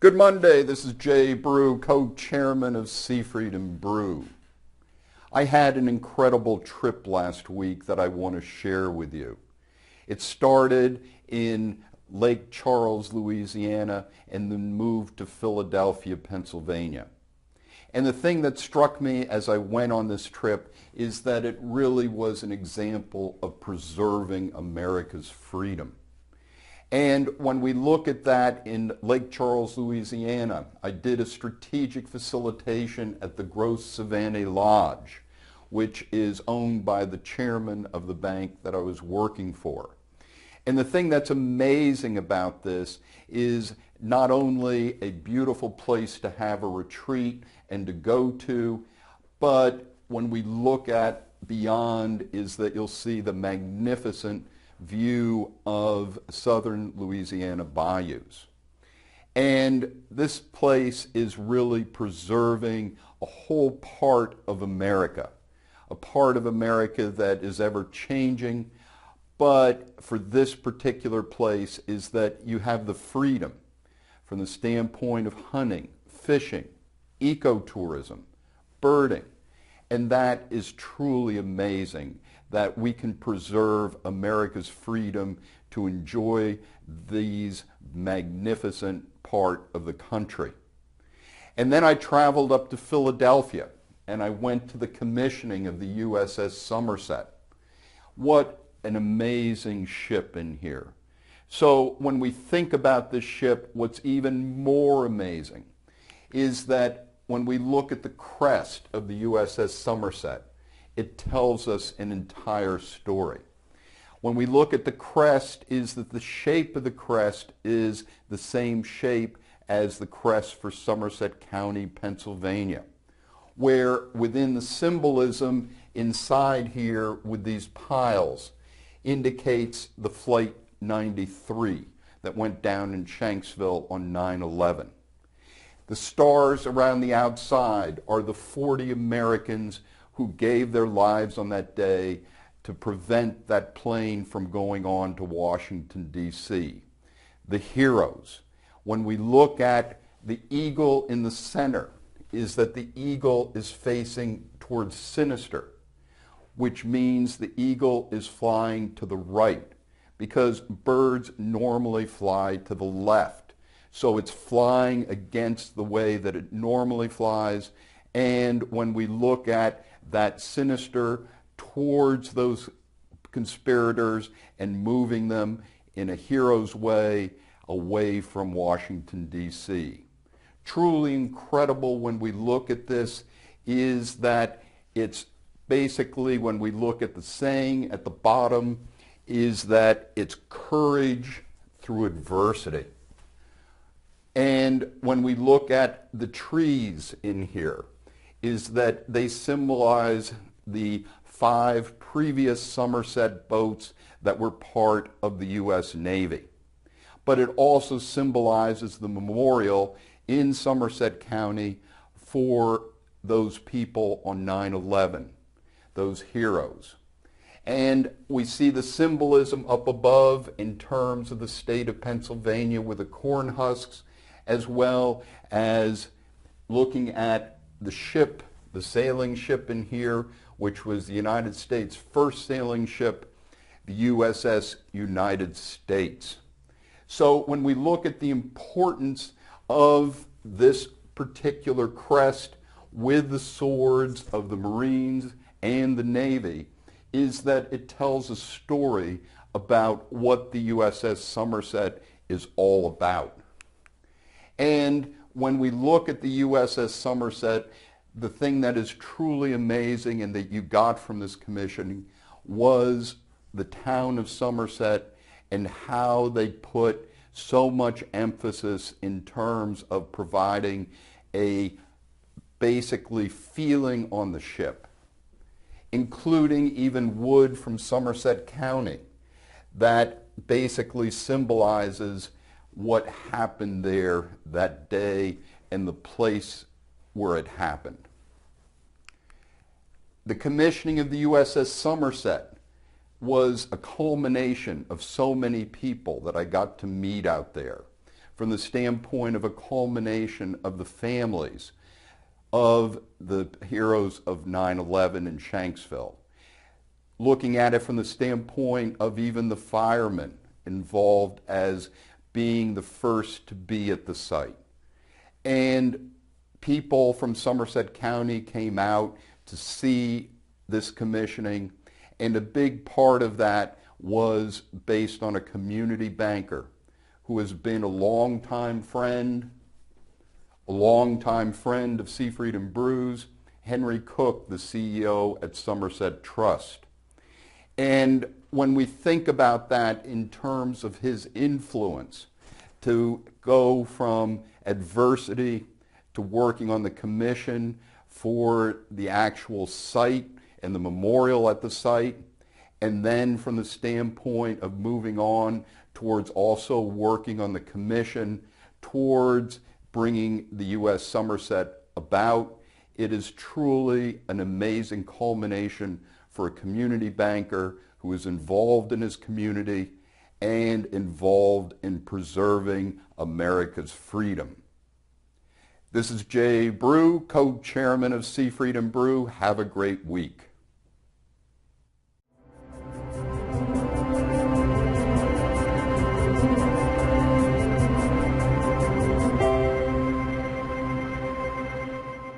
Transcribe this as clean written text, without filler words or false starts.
Good Monday, this is Jay Brew, co-chairman of Sea Freedom Brew. I had an incredible trip last week that I want to share with you. It started in Lake Charles, Louisiana, and then moved to Philadelphia, Pennsylvania. And the thing that struck me as I went on this trip is that it really was an example of preserving America's freedom. And when we look at that in Lake Charles, Louisiana, I did a strategic facilitation at the Grosse Savanne Lodge, which is owned by the chairman of the bank that I was working for. And the thing that's amazing about this is not only a beautiful place to have a retreat and to go to, but when we look at beyond is that you'll see the magnificent view of southern Louisiana bayous. And this place is really preserving a whole part of America, a part of America that is ever changing, but for this particular place is that you have the freedom from the standpoint of hunting, fishing, ecotourism, birding, and that is truly amazing that we can preserve America's freedom to enjoy these magnificent part of the country. And then I traveled up to Philadelphia and I went to the commissioning of the USS Somerset. What an amazing ship in here. So when we think about this ship, what's even more amazing is that when we look at the crest of the USS Somerset, it tells us an entire story. When we look at the crest, is that the shape of the crest is the same shape as the crest for Somerset County, Pennsylvania, where within the symbolism inside here with these piles indicates the Flight 93 that went down in Shanksville on 9/11. The stars around the outside are the 40 Americans who gave their lives on that day to prevent that plane from going on to Washington, D.C. The heroes. When we look at the eagle in the center, is that the eagle is facing towards sinister, which means the eagle is flying to the right, because birds normally fly to the left. So it's flying against the way that it normally flies. And when we look at that sinister towards those conspirators and moving them in a hero's way away from Washington, D.C. Truly incredible when we look at this is that it's basically, when we look at the saying at the bottom, is that it's courage through adversity. And when we look at the trees in here, is that they symbolize the 5 previous Somerset boats that were part of the U.S. Navy. But it also symbolizes the memorial in Somerset County for those people on 9/11, those heroes. And we see the symbolism up above in terms of the state of Pennsylvania with the corn husks, as well as looking at the ship, the sailing ship in here, which was the United States' first sailing ship, the USS United States. So when we look at the importance of this particular crest with the swords of the Marines and the Navy, is that it tells a story about what the USS Somerset is all about. And when we look at the USS Somerset, the thing that is truly amazing and that you got from this commissioning was the town of Somerset and how they put so much emphasis in terms of providing a basically feeling on the ship, including even wood from Somerset County that basically symbolizes what happened there that day and the place where it happened. The commissioning of the USS Somerset was a culmination of so many people that I got to meet out there, from the standpoint of a culmination of the families of the heroes of 9/11 in Shanksville. Looking at it from the standpoint of even the firemen involved as being the first to be at the site. And people from Somerset County came out to see this commissioning, and a big part of that was based on a community banker who has been a longtime friend of Seafried and Brews, Henry Cook, the CEO at Somerset Trust. And when we think about that in terms of his influence to go from adversity to working on the commission for the actual site and the memorial at the site, and then from the standpoint of moving on towards also working on the commission towards bringing the U.S. Somerset about, it is truly an amazing culmination for a community banker who is involved in his community and involved in preserving America's freedom. This is Jay Brew, co-chairman of Seafried and Brew. Have a great week.